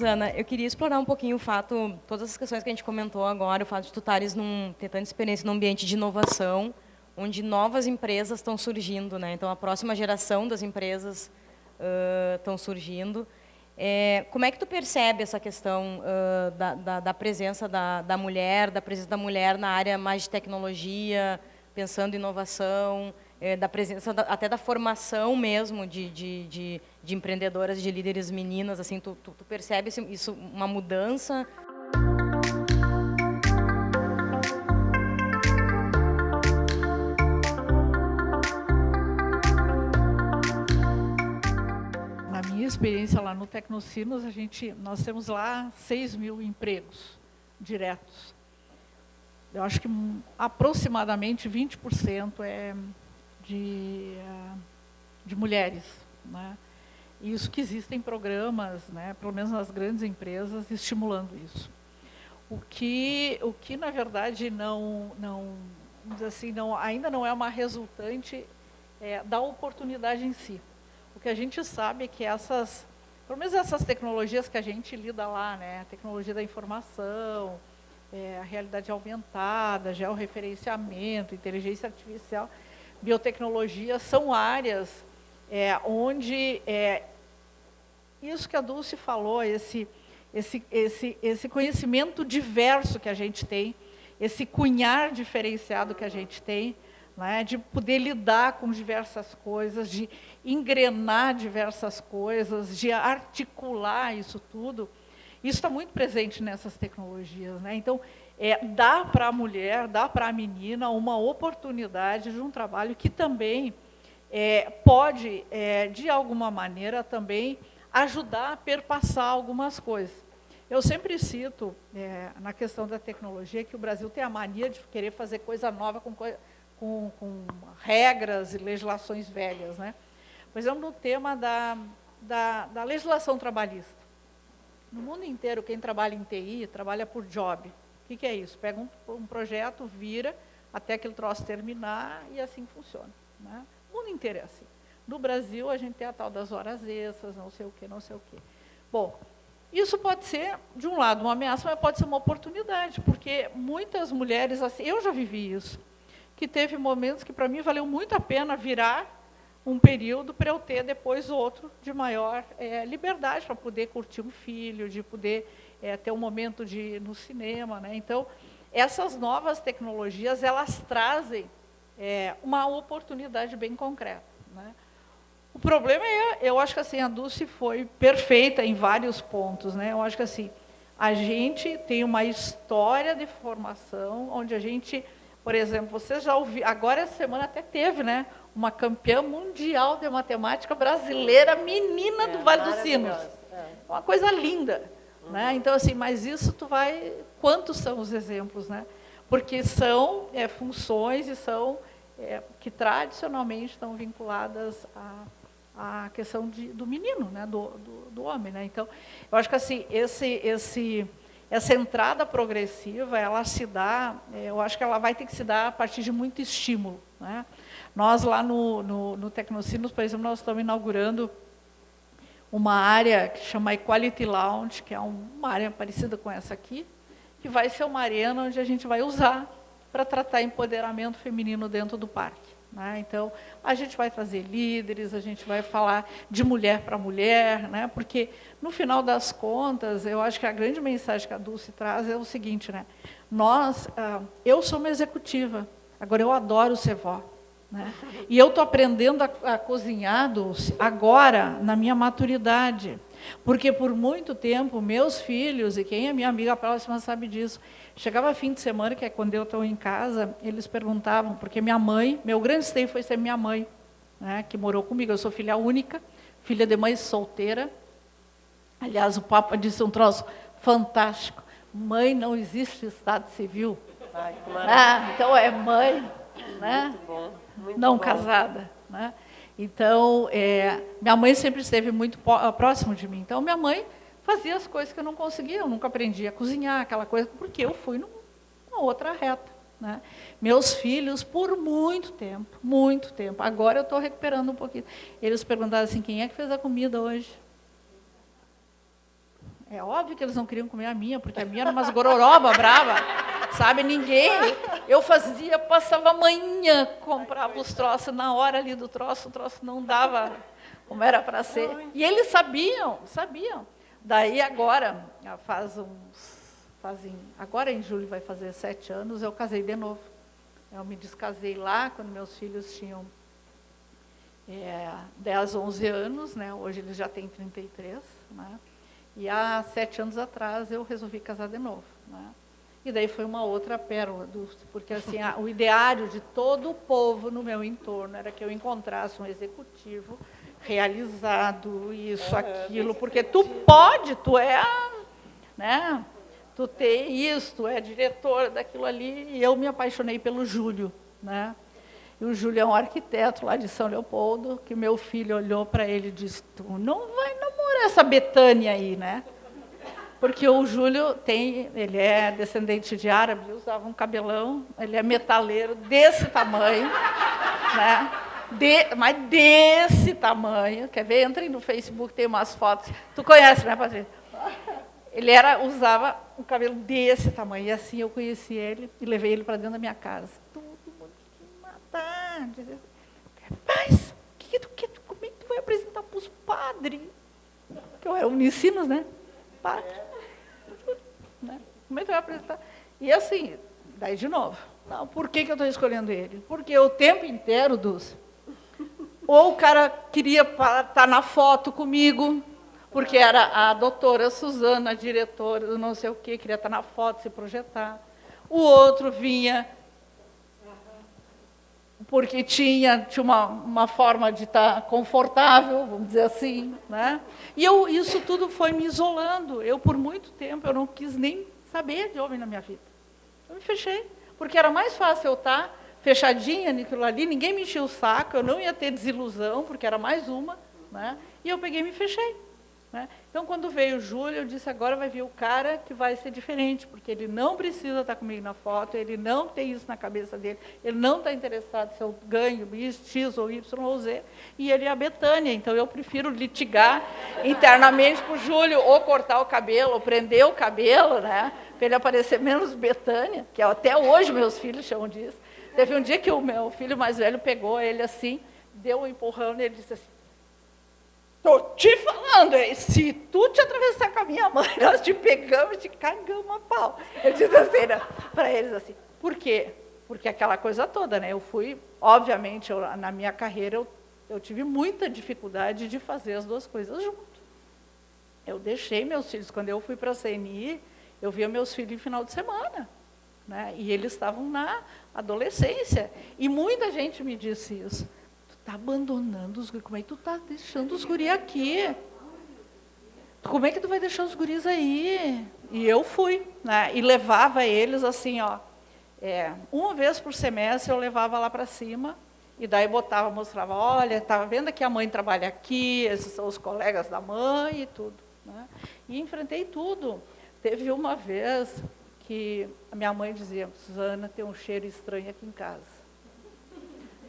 Rosana, eu queria explorar um pouquinho o fato, todas as questões que a gente comentou agora, o fato de tu estares tentando experiência num ambiente de inovação, onde novas empresas estão surgindo, né? Então, a próxima geração das empresas estão surgindo. Como é que tu percebe essa questão da presença da mulher na área mais de tecnologia, pensando em inovação, da presença até da formação mesmo de empreendedoras, de líderes meninas, assim, tu percebe isso, uma mudança? Na minha experiência lá no Tecnocinos, nós temos lá 6.000 empregos diretos. Eu acho que aproximadamente 20% é de mulheres, né? Isso que existem programas, né, pelo menos nas grandes empresas, estimulando isso. O que na verdade vamos dizer assim, ainda não é uma resultante da oportunidade em si. O que a gente sabe é que pelo menos essas tecnologias que a gente lida lá, né, a tecnologia da informação, a realidade aumentada, georreferenciamento, inteligência artificial, biotecnologia, são áreas onde isso que a Dulce falou, esse conhecimento diverso que a gente tem, esse cunhar diferenciado que a gente tem, né, de poder lidar com diversas coisas, de engrenar diversas coisas, de articular isso tudo, isso está muito presente nessas tecnologias, né? Então, dá para a mulher, dá para a menina uma oportunidade de um trabalho que também pode, de alguma maneira, também ajudar a perpassar algumas coisas. Eu sempre cito, na questão da tecnologia, que o Brasil tem a mania de querer fazer coisa nova com regras e legislações velhas, né? Por exemplo, no tema da legislação trabalhista. No mundo inteiro, quem trabalha em TI, trabalha por job. O que é isso? Pega um projeto, vira, até aquele troço terminar, e assim funciona, né? O mundo inteiro é assim. No Brasil, a gente tem a tal das horas extras, não sei o quê, não sei o quê. Bom, isso pode ser, de um lado, uma ameaça, mas pode ser uma oportunidade, porque muitas mulheres, assim, eu já vivi isso, que teve momentos que, para mim, valeu muito a pena virar um período para eu ter depois outro de maior liberdade, para poder curtir um filho, de poder ter um momento de ir no cinema, né? Então, essas novas tecnologias, elas trazem uma oportunidade bem concreta, né? O problema eu acho que assim, a Dulce foi perfeita em vários pontos, né? Eu acho que assim, a gente tem uma história de formação, onde a gente, por exemplo, vocês já ouviram, agora essa semana até teve, né, uma campeã mundial de matemática brasileira, menina do Vale dos Sinos. Uma coisa linda, né? Então, assim, mas isso quantos são os exemplos, né? Porque são funções e são que tradicionalmente estão vinculadas à questão do menino, né? do homem, né? Então, eu acho que assim, essa entrada progressiva, ela se dá, eu acho que ela vai ter que se dar a partir de muito estímulo, né? Nós lá no Tecnocinos, por exemplo, nós estamos inaugurando uma área que chama Equality Lounge, que é uma área parecida com essa aqui, que vai ser uma arena onde a gente vai usar para tratar empoderamento feminino dentro do parque, né? Então, a gente vai trazer líderes, a gente vai falar de mulher para mulher, né? Porque, no final das contas, eu acho que a grande mensagem que a Dulce traz é o seguinte, né? Eu sou uma executiva, agora eu adoro ser vó, né? E eu estou aprendendo a cozinhar, Dulce, agora, na minha maturidade. Porque, por muito tempo, meus filhos, e quem é minha amiga próxima sabe disso, chegava fim de semana, que é quando eu estou em casa, eles perguntavam, porque minha mãe, meu grande esteio foi ser minha mãe, né, que morou comigo, eu sou filha única, filha de mãe solteira. Aliás, o Papa disse um troço fantástico, mãe não existe estado civil. Ai, que maravilha. Então é mãe, né? Muito bom, muito não bom. casada, né? Então, minha mãe sempre esteve muito próximo de mim. Então, minha mãe fazia as coisas que eu não conseguia, eu nunca aprendi a cozinhar, aquela coisa, porque eu fui numa outra reta, né? Meus filhos, por muito tempo, agora eu estou recuperando um pouquinho. Eles perguntaram assim, quem é que fez a comida hoje? É óbvio que eles não queriam comer a minha, porque a minha era umas gororoba brava, sabe? Ninguém. Eu passava a manhã, comprava os troços, na hora ali do troço, o troço não dava como era para ser. E eles sabiam. Daí agora, agora em julho vai fazer 7 anos, eu casei de novo. Eu me descasei lá, quando meus filhos tinham 10, 11 anos, né? Hoje eles já têm 33, né? E há 7 anos atrás eu resolvi casar de novo, né? E daí foi uma outra pérola, porque assim, o ideário de todo o povo no meu entorno era que eu encontrasse um executivo realizado, isso, aquilo, porque tu né? Tu tem isso, tu é diretor daquilo ali, e eu me apaixonei pelo Júlio, né? E o Júlio é um arquiteto lá de São Leopoldo, que meu filho olhou para ele e disse, tu não vai namorar essa Betânia aí, né? Porque o Júlio ele é descendente de árabe, usava um cabelão, ele é metaleiro desse tamanho, né? Mas desse tamanho, quer ver? Entrem no Facebook, tem umas fotos. Tu conhece, né, Patrícia? Ele usava um cabelo desse tamanho, e assim eu conheci ele e levei ele para dentro da minha casa. Todo mundo queria matar. Mas, como é que tu vai apresentar para os padres? Que eu era Unicinos, né? Padre. Né? Como é que tu vai apresentar? E assim, daí de novo. Não, por que eu estou escolhendo ele? Porque o tempo inteiro, ou o cara queria estar na foto comigo, porque era a doutora Suzana, a diretora do não sei o quê, queria estar na foto, se projetar. O outro vinha porque tinha uma forma de estar confortável, vamos dizer assim, né? E isso tudo foi me isolando. Por muito tempo, eu não quis nem saber de homem na minha vida. Eu me fechei, porque era mais fácil eu estar fechadinha naquilo ali, ninguém me enchia o saco, eu não ia ter desilusão, porque era mais uma, né? E eu peguei e me fechei. Né? Então, quando veio o Júlio, eu disse, agora vai vir o cara que vai ser diferente, porque ele não precisa estar comigo na foto, ele não tem isso na cabeça dele, ele não está interessado se eu ganho X ou Y ou Z, e ele é a Betânia, então eu prefiro litigar internamente com o Júlio, ou cortar o cabelo, ou prender o cabelo, né? Para ele aparecer menos Betânia, que até hoje meus filhos chamam disso. Teve um dia que o meu filho mais velho pegou ele assim, deu um empurrão nele e disse assim, estou te falando, se tu te atravessar com a minha mãe, nós te pegamos e te cagamos a pau. Eu disse assim, né, para eles assim, por quê? Porque aquela coisa toda, né? Eu fui, obviamente, na minha carreira, eu tive muita dificuldade de fazer as duas coisas junto. Eu deixei meus filhos, quando eu fui para a CNI, eu via meus filhos em final de semana. Né? E eles estavam na adolescência. E muita gente me disse isso. Tu está abandonando os guris, como é que tu está deixando os guris aqui? Como é que tu vai deixar os guris aí? E eu fui, né? E levava eles assim, ó, uma vez por semestre eu levava lá para cima, e daí mostrava, olha, estava vendo que a mãe trabalha aqui, esses são os colegas da mãe e tudo. Né? E enfrentei tudo. Teve uma vez que a minha mãe dizia, Suzana, tem um cheiro estranho aqui em casa.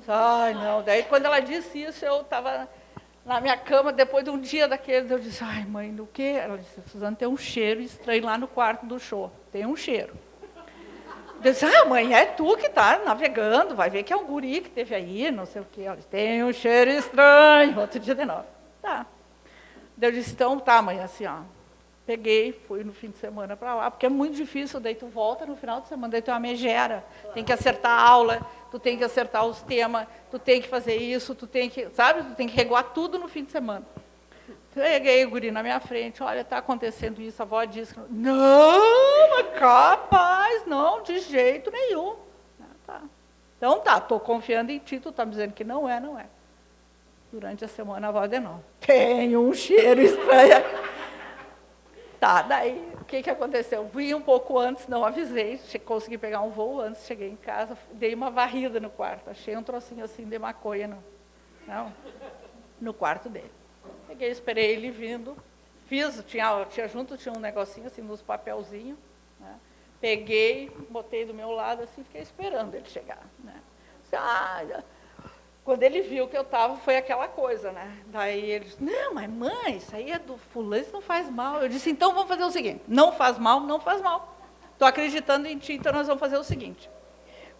Ai, não. Daí, quando ela disse isso, eu estava na minha cama, depois de um dia daqueles, eu disse, ai, mãe, do quê? Ela disse, Suzana, tem um cheiro estranho lá no quarto do show. Tem um cheiro. Eu disse, mãe, é tu que está navegando, vai ver que é um guri que teve aí, não sei o quê. Ela disse, tem um cheiro estranho. Outro dia de novo. Tá. Daí eu disse, então, tá, mãe, assim, ó. Peguei, fui no fim de semana para lá, porque é muito difícil, daí tu volta no final de semana, daí tu é uma megera, tem que acertar a aula, tu tem que acertar os temas, tu tem que fazer isso, tu tem que, sabe, tu tem que reguar tudo no fim de semana. Peguei o guri na minha frente, olha, está acontecendo isso, a avó disse, não, capaz, não, de jeito nenhum. Tá. Então tá, estou confiando em ti, tu está me dizendo que não é, não é. Durante a semana a avó de novo, tem um cheiro estranho. Tá, daí, o que aconteceu? Vim um pouco antes, não avisei, consegui pegar um voo antes, cheguei em casa, dei uma varrida no quarto, achei um trocinho assim de maconha no quarto dele. Peguei, esperei ele vindo, tinha um negocinho assim, nos papelzinhos, né? Peguei, botei do meu lado assim, fiquei esperando ele chegar. Né? Quando ele viu que eu estava, foi aquela coisa, né? Daí ele disse, não, mas mãe, isso aí é do fulano, isso não faz mal. Eu disse, então vamos fazer o seguinte, não faz mal, não faz mal. Estou acreditando em ti, então nós vamos fazer o seguinte.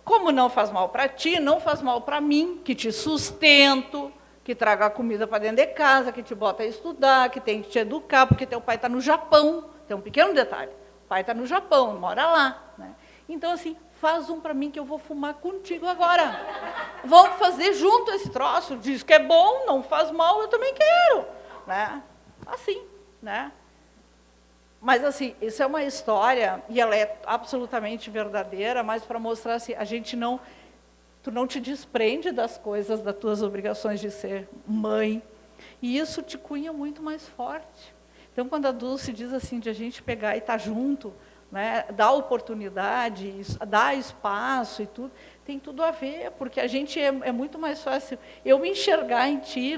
Como não faz mal para ti, não faz mal para mim, que te sustento, que traga a comida para dentro de casa, que te bota a estudar, que tem que te educar, porque teu pai está no Japão. Tem um pequeno detalhe, o pai está no Japão, mora lá, né? Então, assim, faz um para mim que eu vou fumar contigo agora. Vamos fazer junto esse troço. Diz que é bom, não faz mal, eu também quero. Né? Assim, né? Mas, assim, isso é uma história, e ela é absolutamente verdadeira, mas para mostrar assim, a gente não... Tu não te desprende das coisas, das tuas obrigações de ser mãe. E isso te cunha muito mais forte. Então, quando a Dulce diz assim, de a gente pegar e estar junto, né, dar oportunidade, dar espaço e tudo, tem tudo a ver, porque a gente é muito mais fácil eu me enxergar em ti,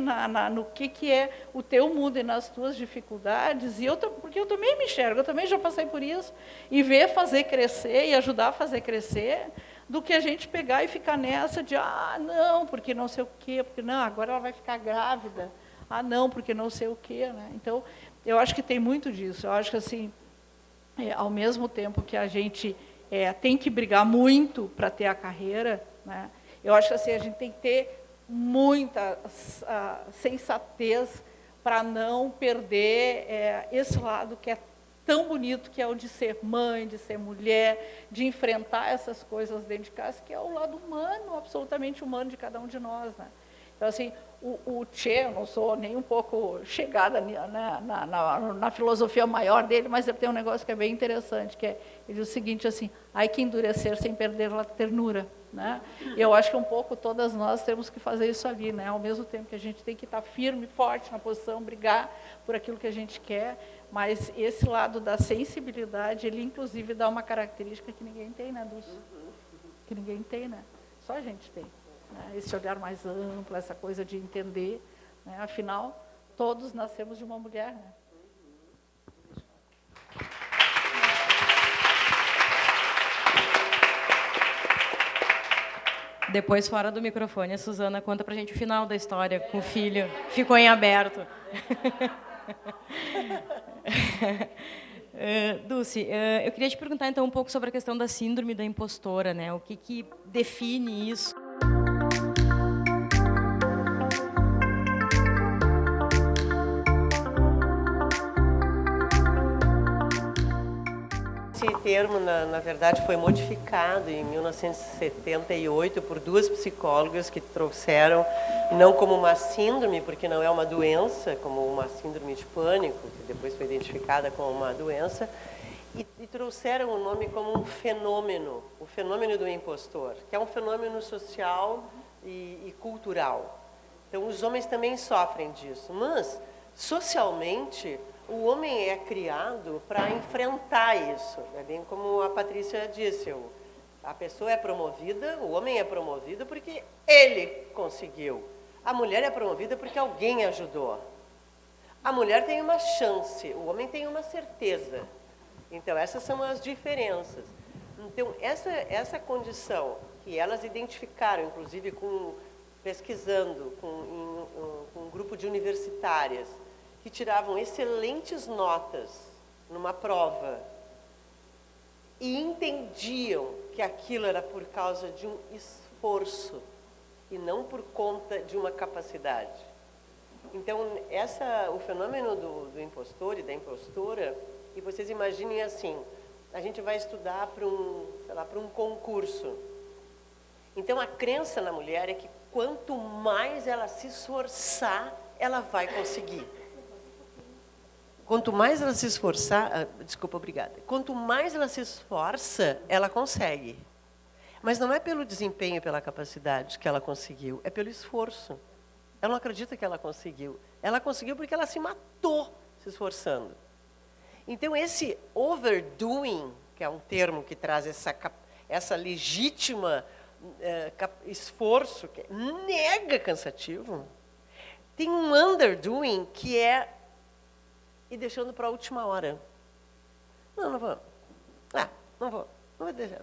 no que é o teu mundo e nas tuas dificuldades, porque eu também me enxergo, eu também já passei por isso, e ver fazer crescer e ajudar a fazer crescer, do que a gente pegar e ficar nessa de, não, porque não sei o quê, porque não, agora ela vai ficar grávida, não, porque não sei o quê, né? Então, eu acho que tem muito disso, eu acho que assim, ao mesmo tempo que a gente tem que brigar muito para ter a carreira, né, eu acho que assim, a gente tem que ter muita sensatez para não perder esse lado que é tão bonito, que é o de ser mãe, de ser mulher, de enfrentar essas coisas dentro de casa, que é o lado humano, absolutamente humano de cada um de nós. Né? Então, assim, o Che, eu não sou nem um pouco chegada na filosofia maior dele, mas ele tem um negócio que é bem interessante, que é, ele diz o seguinte, assim, ai que endurecer sem perder a ternura. Né? E eu acho que um pouco todas nós temos que fazer isso ali, né? Ao mesmo tempo que a gente tem que estar firme, forte na posição, brigar por aquilo que a gente quer, mas esse lado da sensibilidade, ele inclusive dá uma característica que ninguém tem, né, Dulce? Que ninguém tem, né? Só a gente tem. Né? Esse olhar mais amplo, essa coisa de entender, né? Afinal, todos nascemos de uma mulher, né? Depois, fora do microfone, a Suzana conta pra gente o final da história com o filho. Ficou em aberto. Dulce, eu queria te perguntar então um pouco sobre a questão da síndrome da impostora, né? O que define isso? Esse termo, na verdade, foi modificado em 1978 por duas psicólogas que trouxeram, não como uma síndrome, porque não é uma doença, como uma síndrome de pânico, que depois foi identificada como uma doença, e trouxeram o nome como um fenômeno, o fenômeno do impostor, que é um fenômeno social e cultural. Então, os homens também sofrem disso, mas, socialmente, o homem é criado para enfrentar isso. É bem como a Patrícia disse, a pessoa é promovida, o homem é promovido porque ele conseguiu. A mulher é promovida porque alguém ajudou. A mulher tem uma chance, o homem tem uma certeza. Então, essas são as diferenças. Então, essa condição que elas identificaram, inclusive pesquisando com um grupo de universitárias, que tiravam excelentes notas numa prova e entendiam que aquilo era por causa de um esforço e não por conta de uma capacidade. Então, o fenômeno do impostor e da impostora, e vocês imaginem assim, a gente vai estudar para um concurso. Então, a crença na mulher é que quanto mais ela se esforçar, ela vai conseguir. Quanto mais ela se esforçar, obrigada. Quanto mais ela se esforça, ela consegue. Mas não é pelo desempenho e pela capacidade que ela conseguiu, é pelo esforço. Ela não acredita que ela conseguiu. Ela conseguiu porque ela se matou se esforçando. Então, esse overdoing, que é um termo que traz essa legítima esforço, que é mega cansativo, tem um underdoing que é e deixando para a última hora. Não vou. Não vou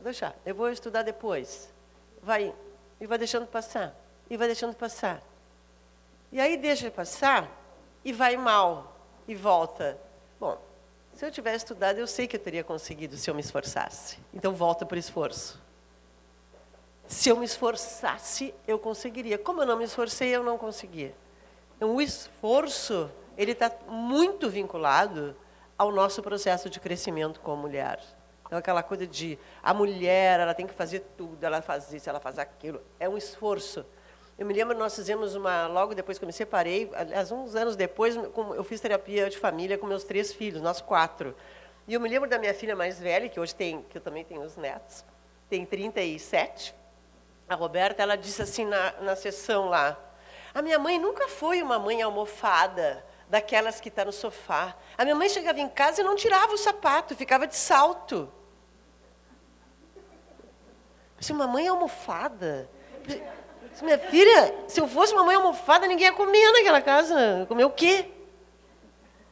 deixar. Eu vou estudar depois. E vai deixando passar. e vai deixando passar. E aí deixa passar e vai mal e volta. Bom, se eu tivesse estudado, eu sei que eu teria conseguido se eu me esforçasse. Então volta para o esforço. Se eu me esforçasse, eu conseguiria. Como eu não me esforcei, eu não conseguia. Então, o esforço, ele está muito vinculado ao nosso processo de crescimento como mulher. Então, aquela coisa de a mulher, ela tem que fazer tudo, ela faz isso, ela faz aquilo. É um esforço. Eu me lembro, nós fizemos logo depois que eu me separei, aliás, uns anos depois, eu fiz terapia de família com meus 3 filhos, nós 4. E eu me lembro da minha filha mais velha, que hoje que eu também tenho os netos, tem 37. A Roberta, ela disse assim na sessão lá, a minha mãe nunca foi uma mãe almofada, daquelas que está no sofá. A minha mãe chegava em casa e não tirava o sapato, ficava de salto. Disse, uma mãe almofada? Disse, minha filha, se eu fosse uma mãe almofada, ninguém ia comer naquela casa. Comer o quê?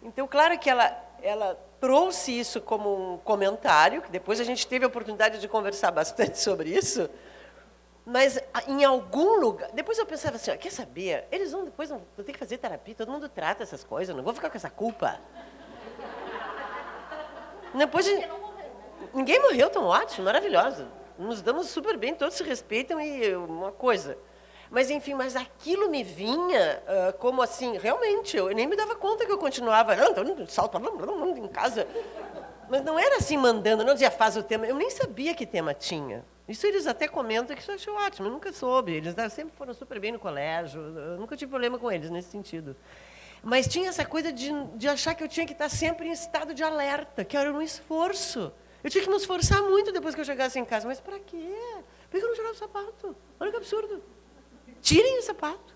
Então, claro que ela trouxe isso como um comentário, que depois a gente teve a oportunidade de conversar bastante sobre isso, mas em algum lugar... Depois eu pensava assim, ó, quer saber? Eles depois vão ter que fazer terapia, todo mundo trata essas coisas, eu não vou ficar com essa culpa. Depois ninguém morreu, tão ótimo, maravilhoso. Nos damos super bem, todos se respeitam e uma coisa. Mas, enfim, mas aquilo me vinha como assim, realmente, eu nem me dava conta que eu continuava, salto em casa. Mas não era assim mandando, não dizia faz o tema, eu nem sabia que tema tinha. Isso eles até comentam, que eu achei ótimo, eu nunca soube. Eles sempre foram super bem no colégio, eu nunca tive problema com eles nesse sentido. Mas tinha essa coisa de achar que eu tinha que estar sempre em estado de alerta, que era um esforço. Eu tinha que me esforçar muito depois que eu chegasse em casa. Mas para quê? Por que eu não tirava o sapato? Olha que absurdo. Tirem o sapato.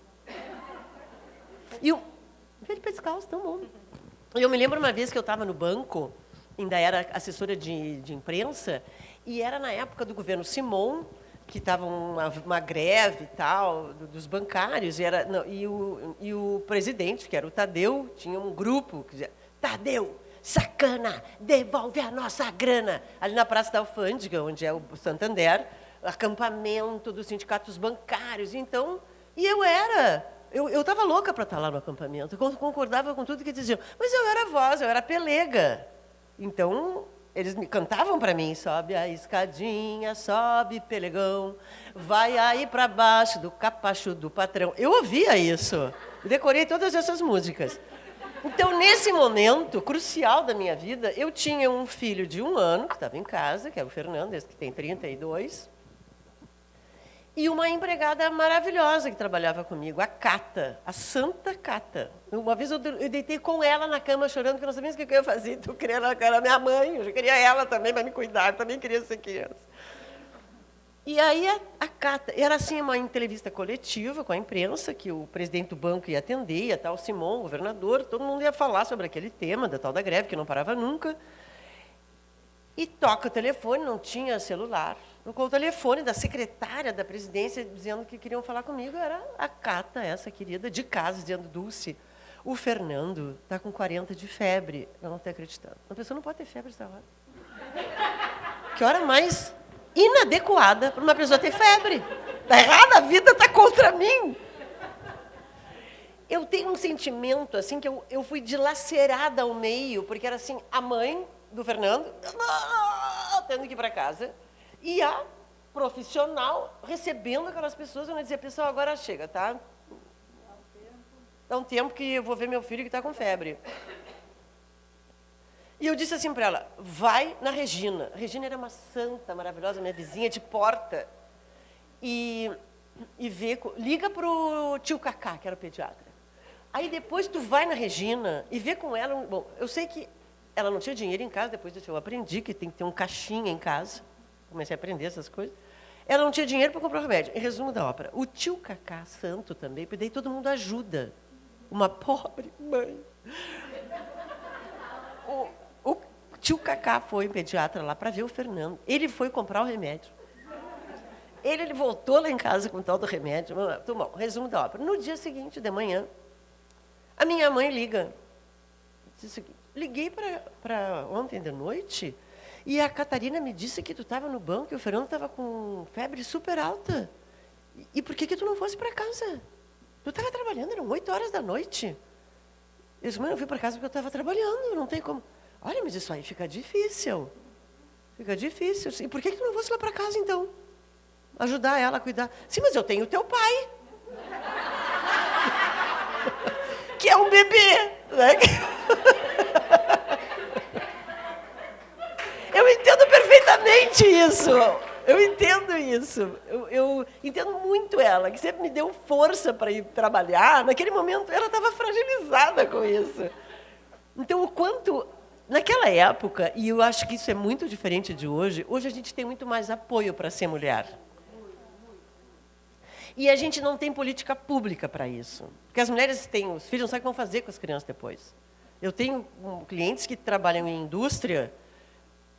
E o pé descalço, tão bom. E eu me lembro uma vez que eu estava no banco, ainda era assessora de imprensa, e era na época do governo Simon, que estava uma greve e tal, dos bancários, e o presidente, que era o Tadeu, tinha um grupo que dizia, Tadeu, sacana, devolve a nossa grana. Ali na Praça da Alfândega, onde é o Santander, acampamento dos sindicatos bancários. Então, e eu estava louca para estar lá no acampamento, eu concordava com tudo que diziam, mas eu era voz, eu era pelega. Então, eles me cantavam para mim, sobe a escadinha, sobe, pelegão, vai aí para baixo do capacho do patrão. Eu ouvia isso, eu decorei todas essas músicas. Então, nesse momento crucial da minha vida, eu tinha um filho de 1 ano, que estava em casa, que é o Fernando, esse que tem 32, e uma empregada maravilhosa que trabalhava comigo, a Cata, a Santa Cata. Uma vez eu deitei com ela na cama chorando, porque eu não sabia o que eu ia fazer, então eu queria ela, era minha mãe, eu já queria ela também para me cuidar, eu também queria ser criança. E aí a Cata, era assim uma entrevista coletiva com a imprensa, que o presidente do banco ia atender, ia estar o Simon, o governador, todo mundo ia falar sobre aquele tema da tal da greve, que não parava nunca. E toca o telefone, não tinha celular. Tocou o telefone da secretária da presidência, dizendo que queriam falar comigo. Era a Cata, essa querida, de casa, dizendo, Dulce, o Fernando está com 40 de febre. Eu não estou acreditando. Uma pessoa não pode ter febre essa hora. Que hora mais inadequada para uma pessoa ter febre. Está errada, a vida está contra mim. Eu tenho um sentimento assim que eu fui dilacerada ao meio, porque era assim, a mãe do Fernando tendo que ir para casa e a profissional recebendo aquelas pessoas. Eu não dizia, pessoal, agora chega, tá? Dá um tempo que eu vou ver meu filho que está com febre. E eu disse assim para ela, vai na Regina. A Regina era uma santa maravilhosa, minha vizinha de porta. E liga para o tio Cacá, que era o pediatra. Aí depois tu vai na Regina e vê com ela... Bom, eu sei que ela não tinha dinheiro em casa, depois disso eu aprendi que tem que ter um caixinha em casa. Comecei a aprender essas coisas. Ela não tinha dinheiro para comprar o remédio. Em resumo da ópera, o tio Cacá, santo também, porque daí todo mundo ajuda. Uma pobre mãe. O tio Cacá foi pediatra lá para ver o Fernando. Ele foi comprar o remédio. Ele voltou lá em casa com o tal do remédio. Então, bom, resumo da ópera. No dia seguinte, de manhã, a minha mãe liga. Diz o seguinte, liguei para ontem de noite e a Catarina me disse que tu estava no banco e o Fernando estava com febre super alta. E por que tu não fosse para casa? Tu estava trabalhando, eram 8 horas da noite. Eu disse, mãe, eu fui para casa porque eu estava trabalhando, não tem como. Olha, mas isso aí fica difícil. Fica difícil. E por que tu não fosse lá para casa, então? Ajudar ela a cuidar. Sim, mas eu tenho o teu pai. Que é um bebê, né? Eu entendo perfeitamente isso. Eu entendo isso. Eu entendo muito ela, que sempre me deu força para ir trabalhar. Naquele momento, ela estava fragilizada com isso. Então, o quanto... Naquela época, e eu acho que isso é muito diferente de hoje, hoje a gente tem muito mais apoio para ser mulher. E a gente não tem política pública para isso. Porque as mulheres têm os filhos, não sabem o que vão fazer com as crianças depois. Eu tenho clientes que trabalham em indústria,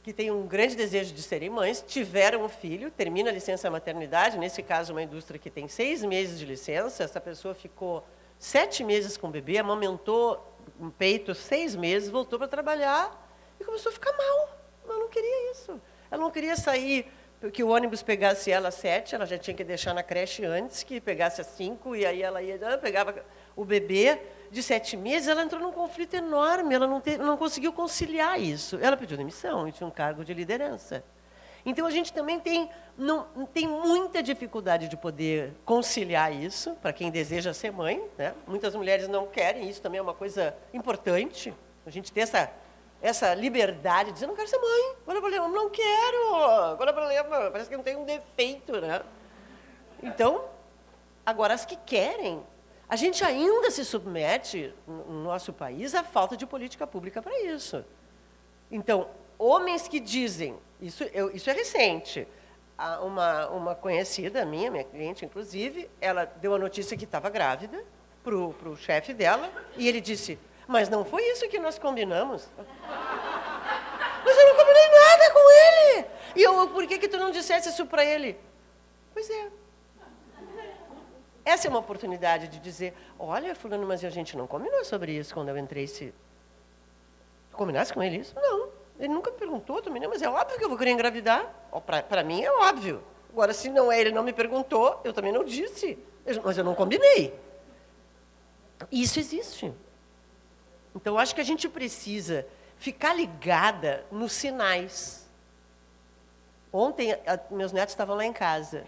que têm um grande desejo de serem mães, tiveram um filho, termina a licença maternidade, nesse caso uma indústria que tem 6 meses de licença, essa pessoa ficou 7 meses com o bebê, amamentou um peito 6 meses, voltou para trabalhar e começou a ficar mal. Ela não queria isso. Ela não queria sair, que o ônibus pegasse ela às 7, ela já tinha que deixar na creche antes, que pegasse às 5, e aí ela pegava o bebê de 7 meses, ela entrou num conflito enorme, ela não conseguiu conciliar isso. Ela pediu demissão e tinha um cargo de liderança. Então, a gente também tem muita dificuldade de poder conciliar isso, para quem deseja ser mãe, né? Muitas mulheres não querem, isso também é uma coisa importante, a gente ter essa liberdade de dizer, não quero ser mãe, qual é o problema? Não quero, qual é o problema? Parece que não tem um defeito, né? Então, agora, as que querem, a gente ainda se submete, no nosso país, à falta de política pública para isso. Então, homens que dizem, isso é recente, uma conhecida minha cliente, inclusive, ela deu a notícia que estava grávida para o chefe dela, e ele disse, mas não foi isso que nós combinamos. Mas eu não combinei nada com ele. E por que tu não dissesse isso para ele? Pois é. Essa é uma oportunidade de dizer, olha, fulano, mas a gente não combinou sobre isso quando eu entrei. Tu combinasse com ele isso? Não. Ele nunca me perguntou também, mas é óbvio que eu vou querer engravidar. Para mim é óbvio. Agora, se não é, ele não me perguntou, eu também não disse. Mas eu não combinei. Isso existe. Então, eu acho que a gente precisa ficar ligada nos sinais. Ontem, meus netos estavam lá em casa.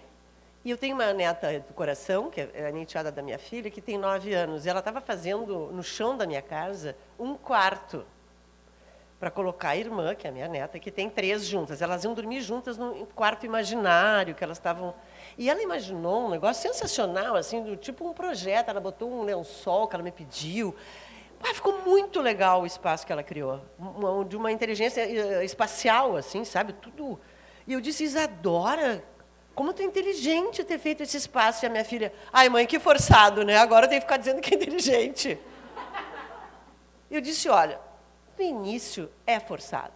E eu tenho uma neta do coração, que é a enteada da minha filha, que tem 9 anos. E ela estava fazendo, no chão da minha casa, um quarto para colocar a irmã, que é a minha neta, que tem 3 juntas. Elas iam dormir juntas num quarto imaginário, que elas estavam... E ela imaginou um negócio sensacional, assim, do tipo um projeto. Ela botou um lençol que ela me pediu. Ficou muito legal o espaço que ela criou, de uma inteligência espacial, assim, sabe? Tudo. E eu disse, Isadora, como tu é inteligente ter feito esse espaço. E a minha filha, ai, mãe, que forçado, né? Agora eu tenho que ficar dizendo que é inteligente. E eu disse, olha, no início é forçado,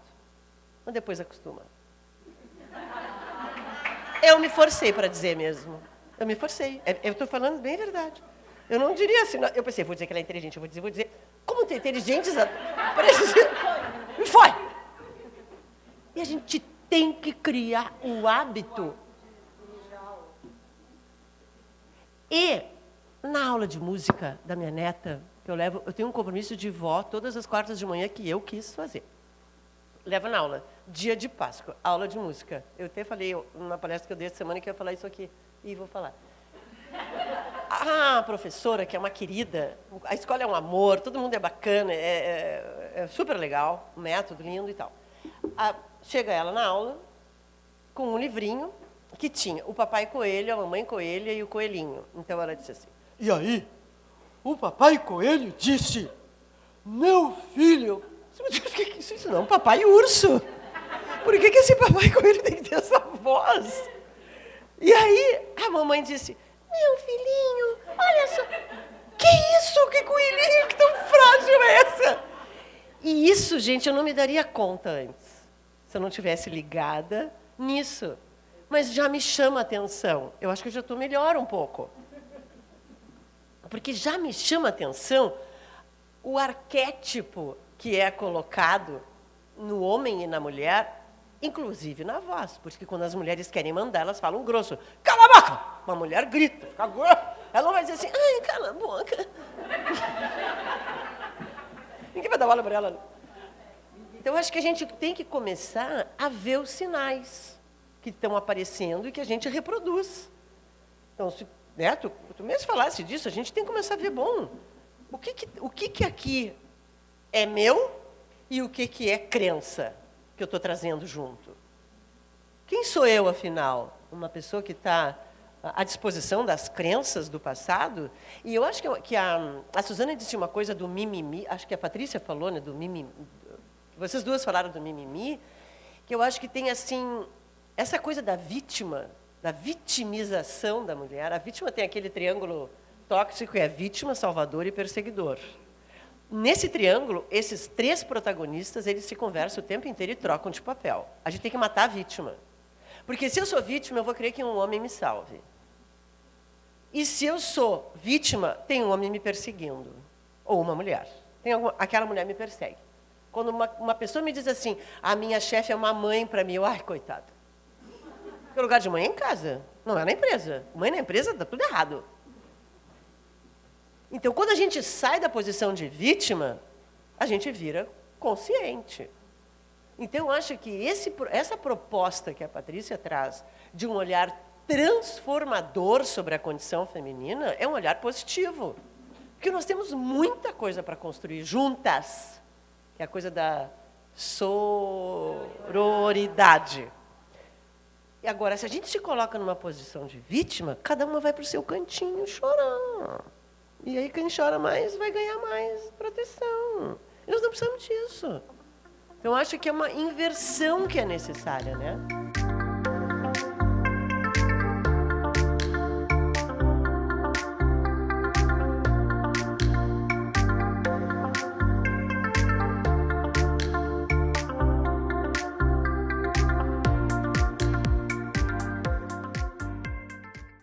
mas depois acostuma. Eu me forcei para dizer mesmo. Eu me forcei. Eu estou falando bem a verdade. Eu não diria assim, eu pensei, vou dizer que ela é inteligente, eu vou dizer, como tu é inteligente, me foi. E a gente tem que criar o hábito. E, na aula de música da minha neta, que eu tenho um compromisso de vó todas as quartas de manhã que eu quis fazer. Levo na aula, dia de Páscoa, aula de música. Eu até falei, numa palestra que eu dei essa semana, que eu ia falar isso aqui, e vou falar. A professora, que é uma querida, a escola é um amor, todo mundo é bacana, é super legal, um método lindo e tal. Chega ela na aula com um livrinho que tinha o papai coelho, a mamãe coelha e o coelhinho. Então ela disse assim, e aí, o papai coelho disse, meu filho, isso não, papai urso. Por que esse papai coelho tem que ter essa voz? E aí a mamãe disse, meu filhinho, olha só, que isso, que coelhinho, que tão frágil é essa? E isso, gente, eu não me daria conta antes, se eu não tivesse ligada nisso. Mas já me chama a atenção, eu acho que eu já estou melhor um pouco. Porque já me chama a atenção o arquétipo que é colocado no homem e na mulher inclusive na voz, porque quando as mulheres querem mandar, elas falam grosso. Cala a boca! Uma mulher grita, fica grossa. Ela não vai dizer assim, ai, cala a boca. Ninguém vai dar bola para ela. Então, acho que a gente tem que começar a ver os sinais que estão aparecendo e que a gente reproduz. Então, se, né, tu mesmo falasse disso, a gente tem que começar a ver, bom, o que aqui é meu e o que é crença que eu estou trazendo junto? Quem sou eu, afinal? Uma pessoa que está à disposição das crenças do passado? E eu acho que a Suzana disse uma coisa do mimimi, acho que a Patrícia falou, né, do mimimi, vocês duas falaram do mimimi, que eu acho que tem, assim, essa coisa da vítima, da vitimização da mulher. A vítima tem aquele triângulo tóxico, que é vítima, salvador e perseguidor. Nesse triângulo, esses três protagonistas, eles se conversam o tempo inteiro e trocam de papel. A gente tem que matar a vítima. Porque se eu sou vítima, eu vou querer que um homem me salve. E se eu sou vítima, tem um homem me perseguindo. Ou uma mulher. Aquela mulher me persegue. Quando uma pessoa me diz assim, a minha chefe é uma mãe para mim, eu, ai, coitada. Porque o lugar de mãe é em casa, não é na empresa. Mãe na empresa dá tudo errado. Então, quando a gente sai da posição de vítima, a gente vira consciente. Então, eu acho que essa proposta que a Patrícia traz, de um olhar transformador sobre a condição feminina, é um olhar positivo. Porque nós temos muita coisa para construir juntas, que é a coisa da sororidade. E agora, se a gente se coloca numa posição de vítima, cada uma vai para o seu cantinho chorar. E aí, quem chora mais vai ganhar mais proteção. E nós não precisamos disso. Então, acho que é uma inversão que é necessária, né?